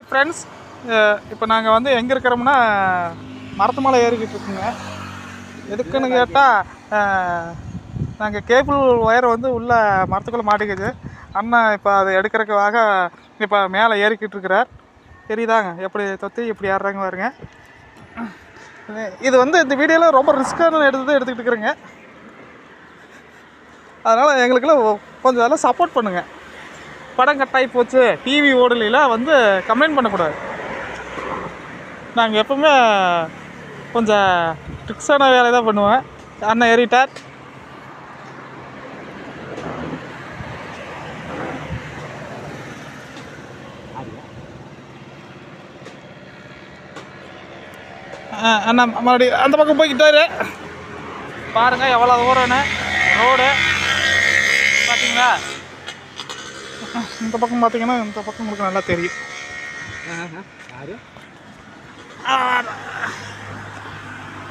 Friends, இப்போ நாங்கள் வந்து எங்கே இருக்கிறோம்னா மரத்து மேலே ஏறிக்கிட்டு இருக்குங்க. எதுக்குன்னு கேட்டால் நாங்கள் கேபிள் ஒயர் வந்து உள்ளே மரத்துக்குள்ளே மாட்டிக்கிது. அண்ணன் இப்போ அதை எடுக்கிறதுக்காக இப்போ மேலே ஏறிக்கிட்டு இருக்கிறார். தெரியுதாங்க எப்படி தொத்தி இப்படி ஏறுறாங்க பாருங்க. இது வந்து இந்த வீடியோவில் ரொம்ப ரிஸ்க்கான எடுத்துக்கிட்டு இருக்கிறேங்க. அதனால் எங்களுக்கெல்லாம் கொஞ்சம் எல்லாம் சப்போர்ட் பண்ணுங்கள். படம் கட்டாகி போச்சு, டிவி ஓடலாம் வந்து கம்ப்ளைண்ட் பண்ணக்கூடாது. நாங்கள் எப்பவுமே கொஞ்சம் ட்ரிக்ஸான வேலை தான் பண்ணுவேன். அண்ணன் ஏறிட்டார். அண்ணா மறுபடியும் அந்த பக்கம் போய்கிட்டாரு. பாருங்கள் எவ்வளோ தூரம்னு ரோடு பார்த்தீங்களா. இந்த பக்கம் பார்த்தீங்கன்னா இந்த பக்கம் உங்களுக்கு நல்லா தெரியும்.